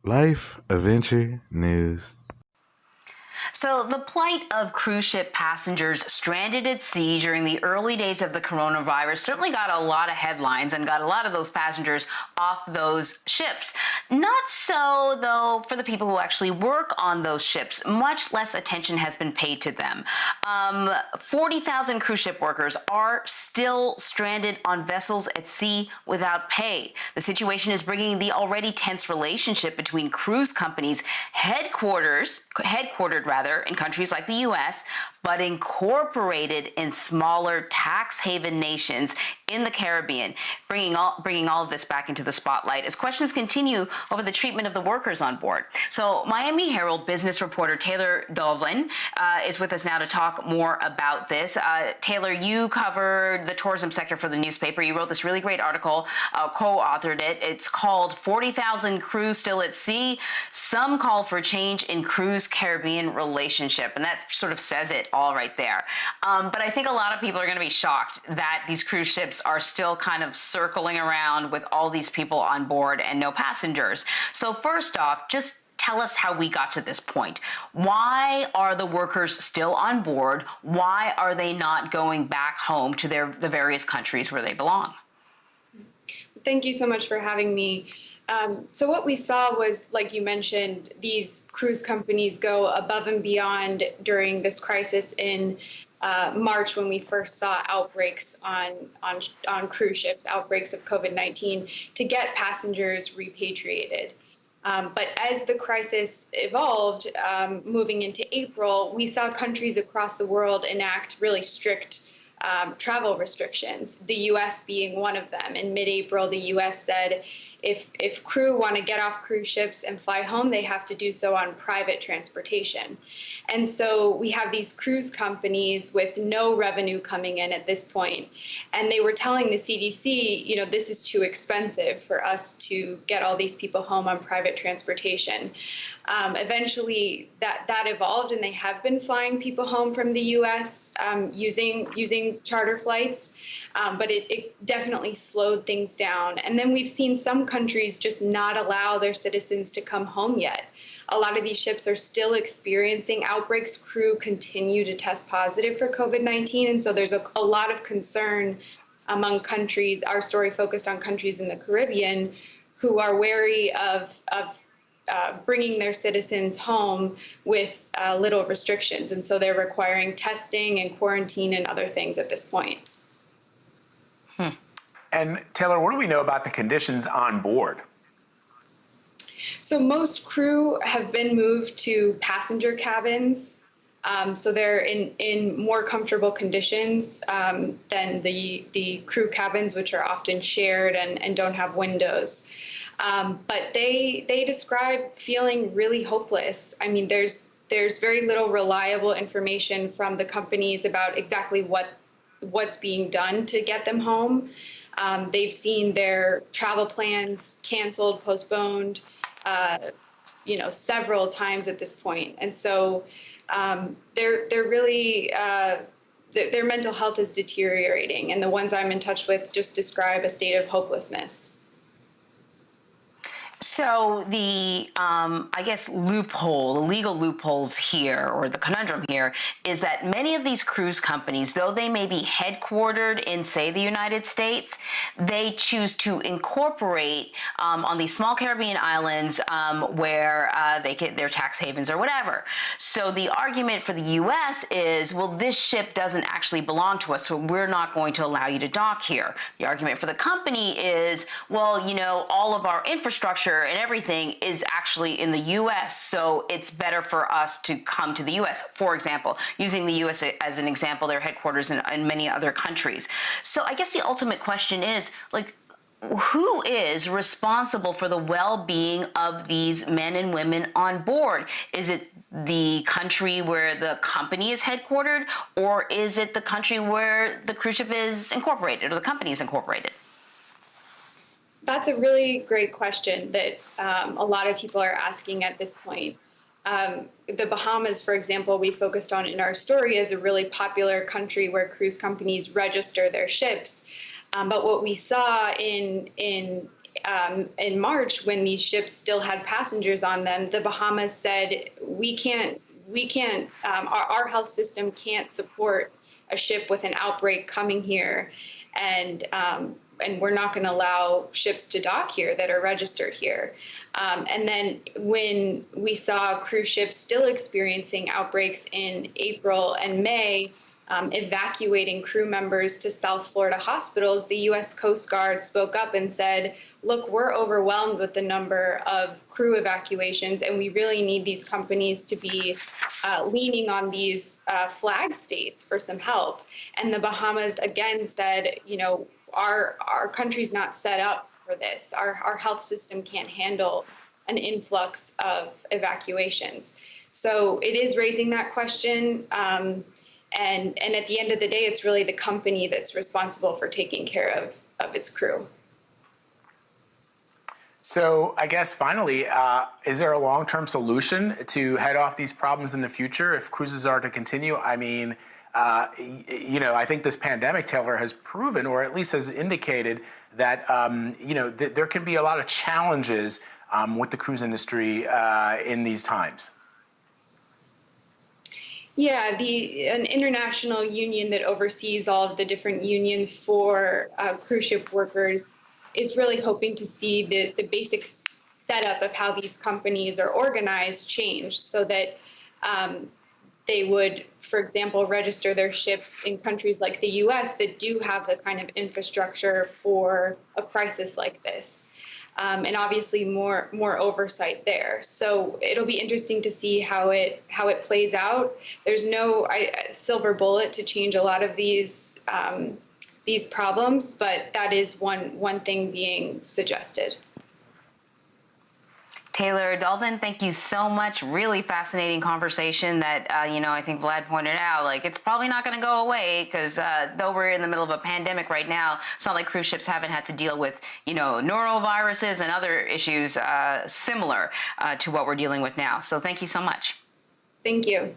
Life Adventure News. So, the plight of cruise ship passengers stranded at sea during the early days of the coronavirus certainly got a lot of headlines and got a lot of those passengers off those ships. Not so, though, for the people who actually work on those ships. Much less attention has been paid to them. 40,000 cruise ship workers are still stranded on vessels at sea without pay. The situation is bringing the already tense relationship between cruise companies headquartered in countries like the U.S., but incorporated in smaller tax haven nations in the Caribbean, bringing all of this back into the spotlight as questions continue over the treatment of the workers on board. So Miami Herald business reporter Taylor Dovlin is with us now to talk more about this. Taylor, you covered the tourism sector for the newspaper. You wrote this really great article, co-authored it. It's called 40,000 Crews Still at Sea. Some call for change in cruise Caribbean relationship. And that sort of says it all right there. But I think a lot of people are going to be shocked that these cruise ships are still kind of circling around with all these people on board and no passengers. So first off, just tell us how we got to this point. Why are the workers still on board? Why are they not going back home to the various countries where they belong? Thank you so much for having me. So what we saw was, like you mentioned, these cruise companies go above and beyond during this crisis in March, when we first saw outbreaks on cruise ships, outbreaks of COVID-19, to get passengers repatriated. But as the crisis evolved, moving into April, we saw countries across the world enact really strict travel restrictions, the U.S. being one of them. In mid-April, the U.S. said if crew want to get off cruise ships and fly home, they have to do so on private transportation. And so we have these cruise companies with no revenue coming in at this point. And they were telling the CDC, you know, this is too expensive for us to get all these people home on private transportation. Eventually that evolved, and they have been flying people home from the U.S. Using charter flights, but it definitely slowed things down. And then we've seen some countries just not allow their citizens to come home yet. A lot of these ships are still experiencing outbreaks. Crew continue to test positive for COVID-19, and so there's a lot of concern among countries. Our story focused on countries in the Caribbean who are wary of bringing their citizens home with little restrictions. And so they're requiring testing and quarantine and other things at this point. And Taylor, what do we know about the conditions on board? So most crew have been moved to passenger cabins. So they're in more comfortable conditions than the crew cabins, which are often shared and don't have windows. But they describe feeling really hopeless. I mean, there's very little reliable information from the companies about exactly what's being done to get them home. They've seen their travel plans canceled, postponed, several times at this point. And so they're really their mental health is deteriorating, and the ones I'm in touch with just describe a state of hopelessness. So the, I guess, the legal loopholes here, or the conundrum here, is that many of these cruise companies, though they may be headquartered in, say, the United States, they choose to incorporate on these small Caribbean islands where they get their tax havens or whatever. So the argument for the U.S. is, well, this ship doesn't actually belong to us, so we're not going to allow you to dock here. The argument for the company is, well, you know, all of our infrastructure and everything is actually in the U.S., so it's better for us to come to the U.S., for example, using the U.S. as an example, their headquarters in many other countries. So I guess the ultimate question is, like, who is responsible for the well-being of these men and women on board? Is it the country where the company is headquartered, or is it the country where the cruise ship is incorporated, or the company is incorporated? That's a really great question that a lot of people are asking at this point. The Bahamas, for example, we focused on in our story as a really popular country where cruise companies register their ships. But what we saw in in March, when these ships still had passengers on them, the Bahamas said, our health system can't support a ship with an outbreak coming here, and we're not going to allow ships to dock here that are registered here. And then when we saw cruise ships still experiencing outbreaks in April and May, evacuating crew members to South Florida hospitals, the U.S. Coast Guard spoke up and said, look, we're overwhelmed with the number of crew evacuations, and we really need these companies to be leaning on these flag states for some help. And the Bahamas again said, our country's not set up for this. Our health system can't handle an influx of evacuations. So it is raising that question. And at the end of the day, it's really the company that's responsible for taking care of its crew. So I guess finally, is there a long-term solution to head off these problems in the future if cruises are to continue? I mean, I think this pandemic, Taylor, has proven, or at least has indicated, that there can be a lot of challenges with the cruise industry in these times. Yeah, an international union that oversees all of the different unions for cruise ship workers is really hoping to see the basic setup of how these companies are organized change, so that they would, for example, register their ships in countries like the U.S. that do have the kind of infrastructure for a crisis like this. And obviously more oversight there. So it'll be interesting to see how it plays out. There's no silver bullet to change a lot of these problems, but that is one thing being suggested. Taylor Dolvin, thank you so much. Really fascinating conversation that, I think Vlad pointed out, it's probably not going to go away because though we're in the middle of a pandemic right now, it's not like cruise ships haven't had to deal with, noroviruses and other issues similar to what we're dealing with now. So thank you so much. Thank you.